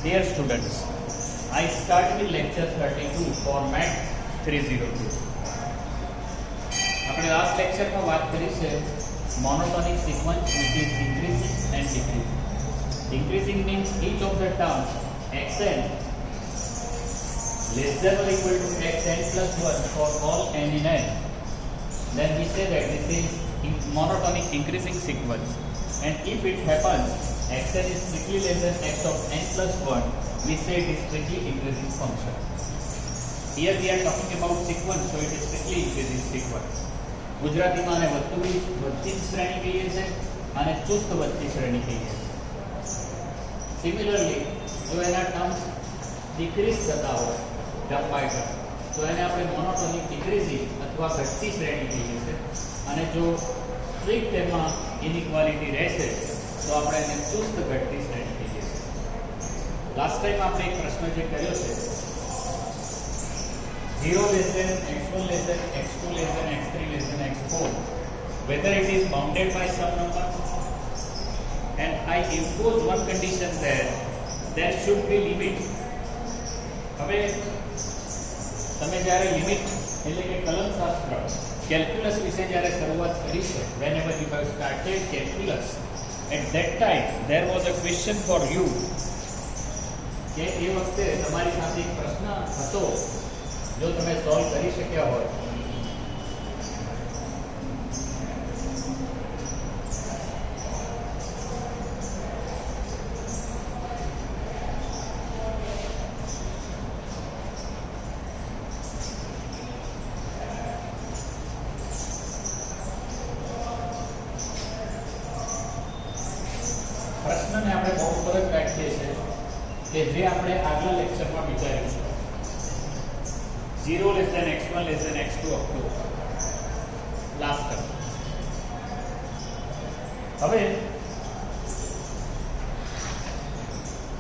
Dear students, I start with lecture 32 format 302. આપણે last લેક્ચરમાં વાત કરી છે monotonic sequence which is increasing and decreasing. Increasing means each of the terms xn less than or equal to xn plus 1 for all n in n. Then we say that this is monotonic increasing sequence, and if it happens xn is strictly less than x of n plus 1, we say it is strictly increasing function. Here we are talking about sequence, so it is strictly increasing sequence. ગુજરાતીમાં આને વધતી શ્રેણી કહીએ છીએ અને ચુસ્ત વધતી શ્રેણી કહીએ છીએ. સિમિલરલી જો એના ટર્મ્સ ડિક્રીઝ થતા હોય ટર્મ બાય ટર્મ, તો એને આપણે મોનોટોનિક ડિક્રીઝિંગ અથવા ઘટતી શ્રેણી કહીએ છીએ, અને જો સ્ટ્રિક્ટ એમાં ઇનઇક્વાલિટી રહેશે તો આપણે એને ચુસ્ત ઘટતી શ્રેણી કહીએ છીએ. લાસ્ટ ટાઈમ આપણે એક પ્રશ્ન જે કર્યો છે 0 less than x1 less than x2 less than x3 less than x4, whether it is bounded by some number, and I impose one condition there should be limit. હવે તમે જ્યારે લિમિટ એટલે કે કલનશાસ્ત્ર કેલ્ક્યુલસ વિશે જ્યારે શરૂઆત કરી છે, whenever you have started calculus, at that time there was a question for you કે એ વખતે તમારી પાસે એક પ્રશ્ન હતો, જો તમે સોલ્વ કરી શક્યા હોય પ્રશ્નને આપણે બહુ સરસ રાખીએ છીએ કે જે આપણે આગલા લેક્ચરમાં વિચાર્યું છે 0 less than x1 less than x2 up to last term. હવે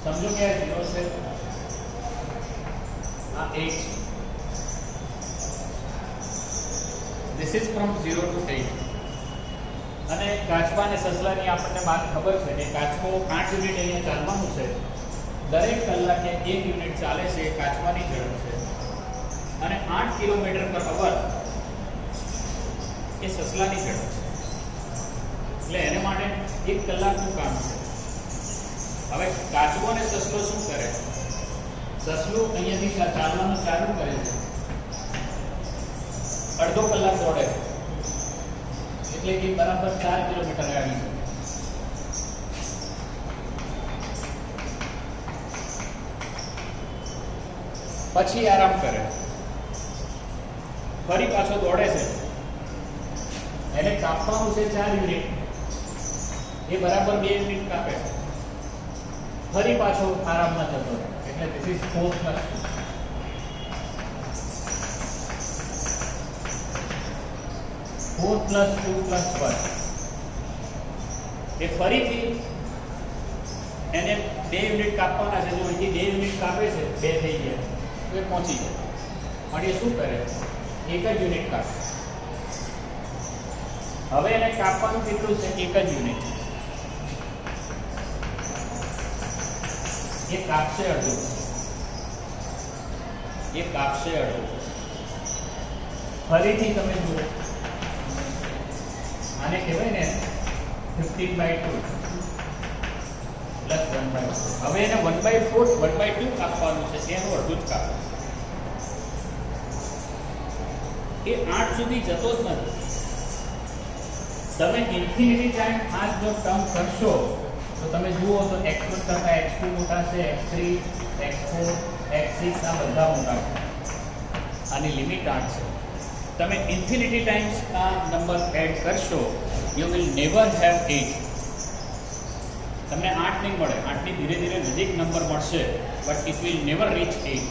સમજો કે આ 0 છે, આ 8 છે. This is from 0 to 8. અને કાચબા અને સસલાની આપણને વાત ખબર છે કે કાચબો 8 યુનિટ અહીંયા ચાલવાનું છે, દરેક કલાકે 1 યુનિટ ચાલે છે, એ કાચબાની ઝડપ છે, અને 8 કિલોમીટર પર અવર એ સસલાની ઝડપ છે. એટલે એને માટે 1 કલાકનું કામ છે. હવે કાચબો અને સસલો શું કરે? સસલું અહીંયાથી ચાલવાનું ચાલુ કરે છે, અડધો કલાક દોડે છે, એટલે કે બરાબર 4 કિલોમીટર આવી છે. પછી આરામ કરે, ફરી પાછો દોડે છે, એને કાપવાનું છે 4 યુનિટ, એ બરાબર 2 યુનિટ કાપે છે, ફરી પાછો આરામમાં જતો રહે. એટલે this is 4 plus 2 plus 1. એ ફરીથી એને 2 યુનિટ કાપવાના છે. જો અહીંથી 2 યુનિટ કાપે છે, 2 થઈ ગયા તો એ પહોંચી જાય. પણ એ શું કરે? 1 જ યુનિટ કાપે. હવે એને કાપવાનું કેટલું છે? 1 જ યુનિટ. એ કાપશે અડધું, એ કાપશે અડધું. ફરીથી તમે જુઓ, આને કહેવાય ને 15/2 પ્લસ 1/4. હવે એને 1/2 કાપવાનું છે, એનું અડધું જ કાપે. એ 8 સુધી જતો જ નથી. તમે ઇન્ફિનિટી ટાઈમ આ જો ટર્મ કરશો તો તમે જુઓ તો x1 કરતા x2 મોટા છે, x3 x4 x6 આ બધા મોટા છે. આની લિમિટ 8 છે. તમે ઇન્ફિનિટી ટાઈમ્સ આ નંબર એડ કરશો, યુ વિલ નેવર હેવ 8. તમને 8 નહીં મળે, 8ની ધીરે ધીરે નજીક નંબર મળશે, but it will never reach 8.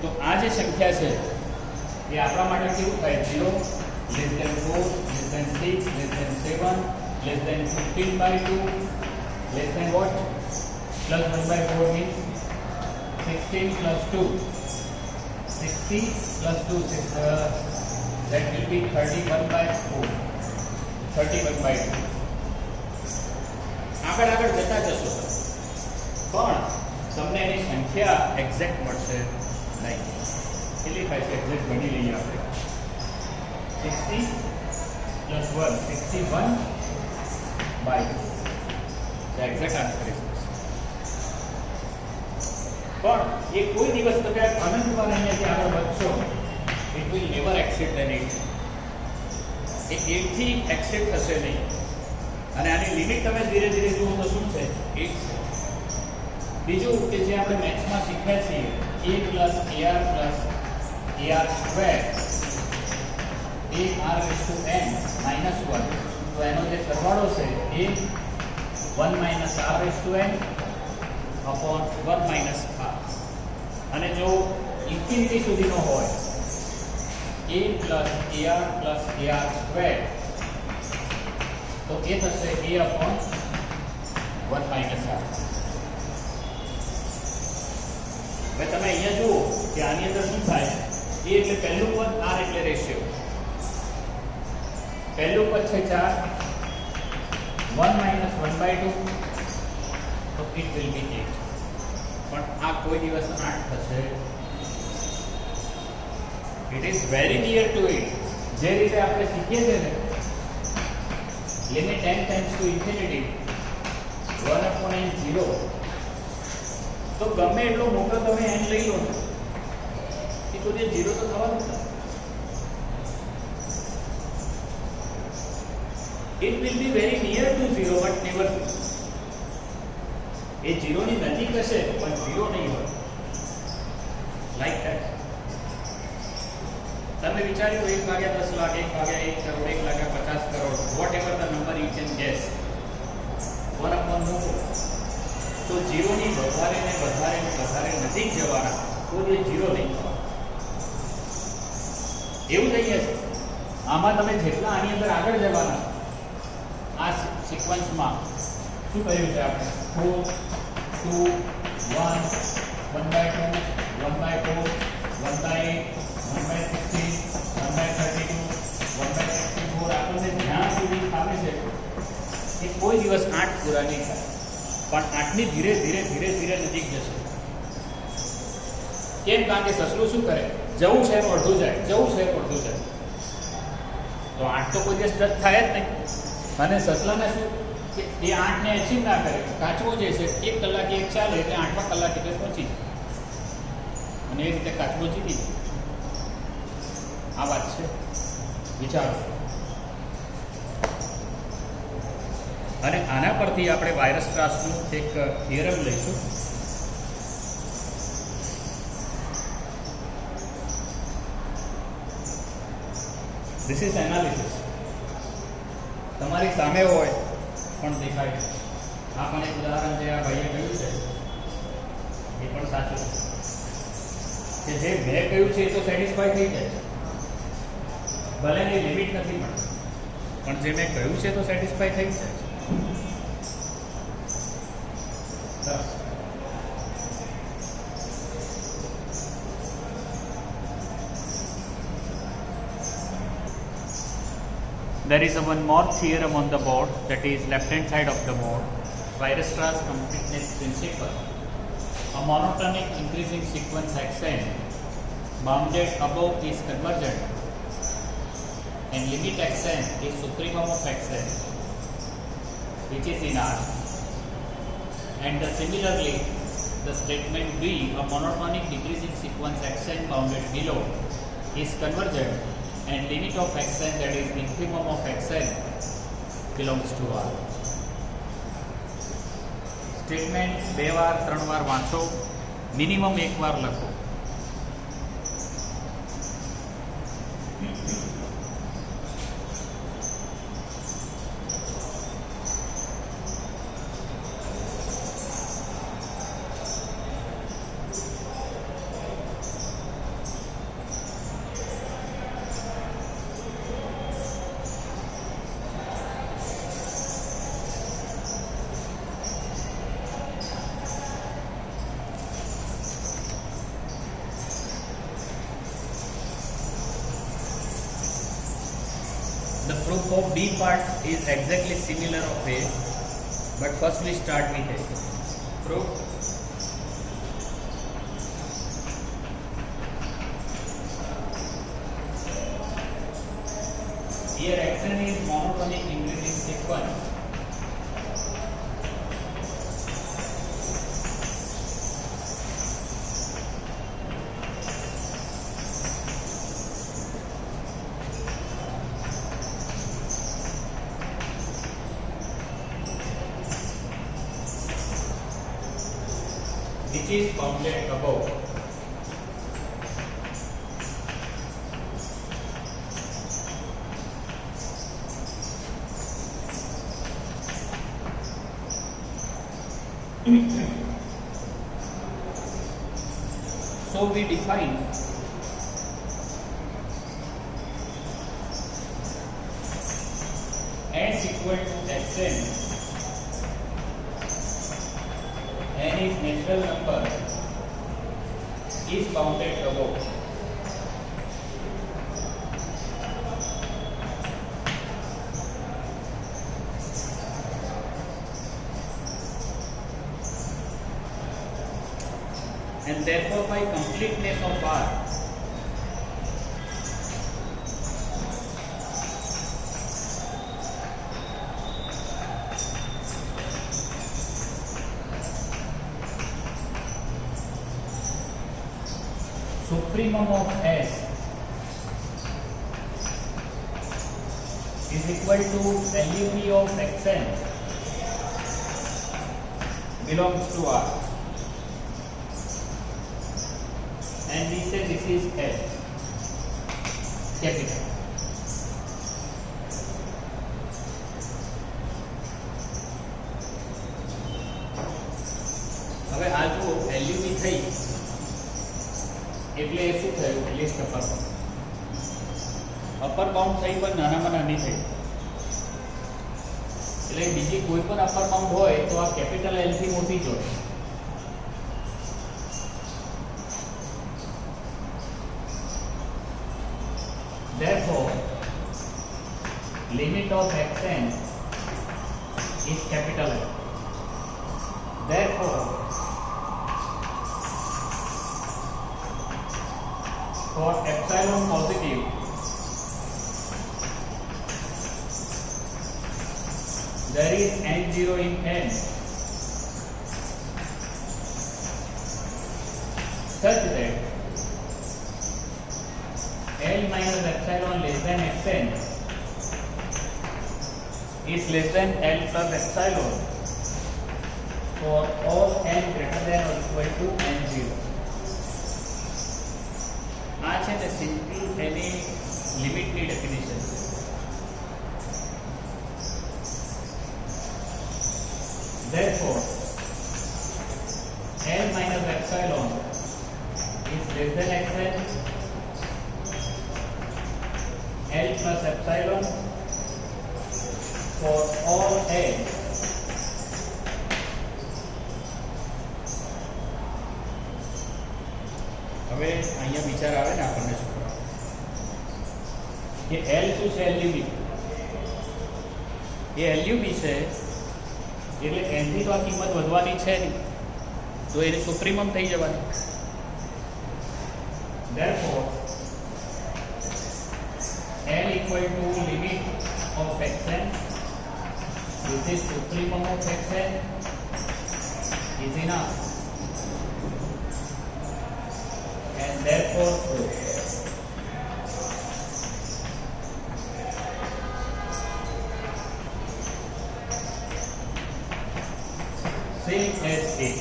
તો આ જે સંખ્યા છે એ આપણા માટે કેવું થાય? 0 less than 4 less than 6 less than 7 less than 15/2 less than what? Plus 1/4 means 16 plus 2. 60 plus 2 that will be 31/4. 31/2. આગળ જતા જશો, પણ તમને એની સંખ્યા એક્ઝેક્ટ મળશે નહીં. કેટલી થાય છે એક્ઝેક્ટ ગણી લઈએ આપણે. 60 + 1 61 બાય એક્ઝેક્ટ આન્સર છે. પણ એ કોઈ દિવસ તમે અનંતમાં અહીંયાથી આગળ વધશો, it will never exceed than 8. એ 8 થી એક્સિડ થશે નહીં. અને આની લિમિટ તમે ધીરે ધીરે જુઓ તો શું છે? 8 છે. બીજું કે જે આપણે મેથ્સમાં શીખ્યા છીએ, a + ar + ar square ar⁻n - 1, તો એનો જે સરવાળો છે એ 1 - r⁻n upon 1 - r. અને જો ઇન્ફિનિટી સુધીનો હોય, a + ar + ar સ્ક્વેર, તો એ થશે a upon 1 - r. હવે તમે અહીંયા જુઓ કે આની અંદર શું થાય? a એટલે પહેલું પદ, r એટલે રેશિયો. પહેલું પદ છે 4, 1 - 1/2, તો ઇટ વિલ બી 8. પણ આ કોઈ દિવસ 8 થશે. It is very near to it. જે રીતે આપણે શીખીએ છીએ ને, limit n tends to infinity 1/n 0, તો ગમે એટલો મોટો તમે n લઈ લો ને, એ તો જે 0 તો થવાનું જ. It will be very near to 0 but never 0. એ 0 ની નજીક હશે પણ 0 નહીં હોય. Like that. તમે વિચાર્યું 1 ભાગ્યા 10 લાખ, 1 ભાગ્યા 1 કરોડ, 1 લાગ્યા 50 crore, whatever the number you can guess, 1/1, તો 0 ની વધારે ને વધારે ને વધારે નજીક જવાના, તો એ 0 નહીં થવાના. એવું થઈ છે. આમાં તમે જેટલા આની અંદર આગળ જવાના, આ સિક્વન્સમાં શું કર્યું છે આપણે? 4, 2, 1, 1/2, 1/4, 1/8, 1/16, 1/32, 1/64. આપણને જ્યાં સુધી આવે છે એ કોઈ દિવસ 8 પૂરા નહીં થાય, પણ 8ની ધીરે ધીરે ધીરે ધીરે નજીક જશે. કેમ? કારણ કે સસલું શું કરે? જવું છે અડધું જાય, જવું છે અડધું જાય. તો 8 તો કોઈ દિવસ ટચ થાય જ નહીં. અને સસલાને શું કે એ 8ને અચીવ ના કરે. કાચવો જે છે 1 કલાકે 1 ચાલે એટલે 8મા કલાકે એટલે પહોંચી જાય. અને એ રીતે કાચવો જીતી જાય. આ વાત છે, વિચારો. અને આના પરથી આપણે વાયરસ્ટ્રાસનું એક થિયરમ લઈશું. This is analysis. તમારી સામે હોય પણ દેખાય. આ પણ એક ઉદાહરણ જે આ ભાઈએ કહ્યું છે એ પણ સાચું છે કે જે મેં કહ્યું છે એ તો સેટિસ્ફાય થઈ જાય, ભલે એની લિમિટ નથી મળતી, પણ જે મેં કહ્યું છે તો સેટિસ્ફાય થઈ જાય. There is one more theorem on the board, that is left hand side of the board, Weierstrass completeness principle. A monotonic increasing sequence xn bounded above is convergent and limit xn is supremum of xn, which is in R. And similarly the statement B, a monotonic decreasing sequence xn bounded below is convergent and limit of xn, that is infimum of xn, belongs to R. Statement 2 વાર 3 વાર વાંચો, minimum 1 વાર લખો. The proof of B part is exactly similar of A, but first we start with A. Proof Here xn is monotonic increasing sequence. Which is bounded above. So we define S equal to Xn. N is natural number is bounded above. And therefore by completeness of R, supremum of S is equal to LUV of Xn belongs to R. And we say this is L capital. હવે આ જો LUV થઈ એટલે એ શું થયું list upper bound થઈ પણ નાનામાં નાની થઈ એટલે બીજી કોઈ પણ અપર બાઉન્ડ હોય તો આ કેપિટલ L થી મોટી જ હોય. Therefore, limit of Xn is capital L. Therefore, for epsilon positive, there is n0 in n such that L minus epsilon less than Xn is less than L plus epsilon for all n greater than or equal to n0. આ છે ને simple એની લિમિટની definition છે. Therefore, L minus epsilon is less than Xn. L plus epsilon for all L હવે અહીંયા વિચાર આવે ને આપણને કે L શું છે LUV એ LUV છે એટલે n થી તો આ કિંમત વધવાની છે નહીં તો એને સુપ્રીમમ થઈ જવાની. Therefore L equal to limit of Xn, this is supremum of Xn, is enough, and therefore same as A.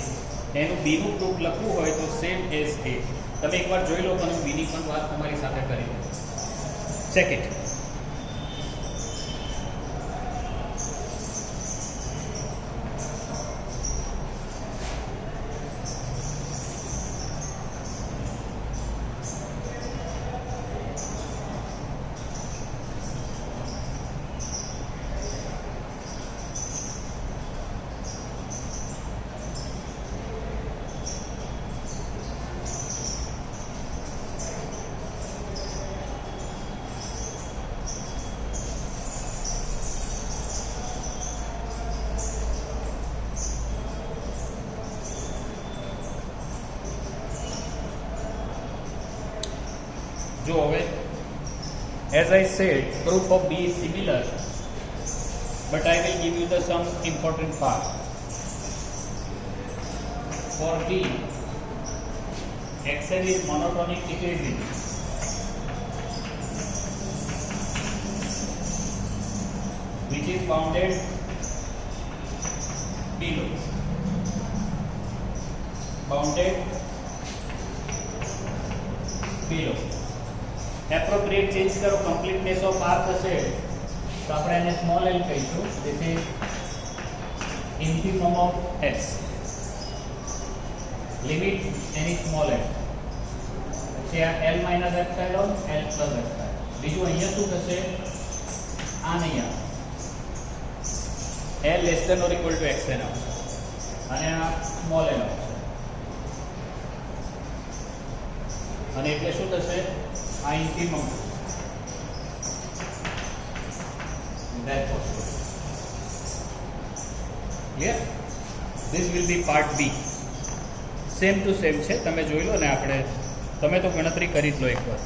એનું B નું પ્રૂફ લખવું હોય તો same as A. તમે એકવાર જોઈ લો પણ B ની પણ વાત તમારી સાથે કરી દઉં. Check it. જો હવે as I said, proof of B is similar, but I will give you the some important part. For B, Xn is monotonic decreasing. Which is bounded below. Bounded below. Appropriate change करो, completeness of R થશે તો આપણે એને small l કહીશું. This is infimum of S. Limit any small l. પછી આ L minus epsilon, L plus epsilon. બીજું અહીંયા શું થશે? આ નહીં આવે. L less than or equal to xn આવશે અને આ small l આવશે. અને એટલે શું થશે? આ infimum. That possible. Clear? This will be part B. Same to same છે, તમે જોઈ લો ને. આપણે તમે તો ગણતરી કરી જ લો એકવાર.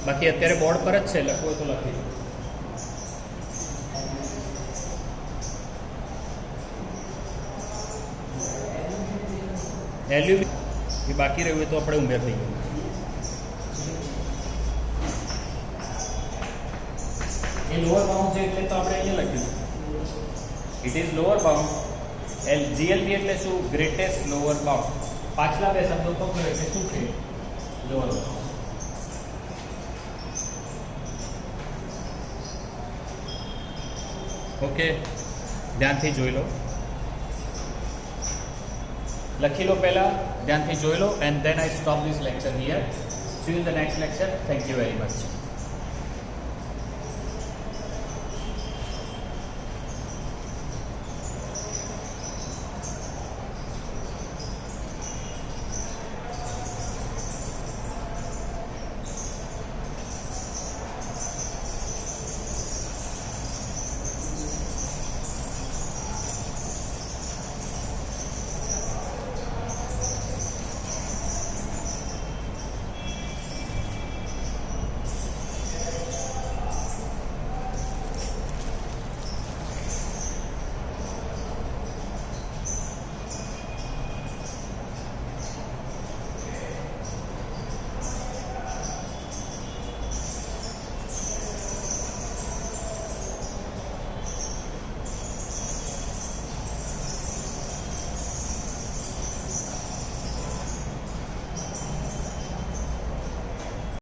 બાકી અત્યારે બોર્ડ પર જ છે, લખવું તો લખી લો. વેલ્યુ એ બાકી રહ્યું હોય તો આપણે ઉમેર થઈ ગયું. એ લોઅર બાઉન્ડ છે એટલે તો આપણે અહીંયા લખ્યું. It is lower bound. GLB એટલે શું? Greatest lower bound. પાછલા બે શબ્દો પકડો એટલે શું છે? Lower bound. ઓકે, ધ્યાનથી જોઈ લો. લખી લો પહેલા, ધ્યાનથી જોઈ લો. And then I stop this lecture here. See you in the next lecture. Thank you very much.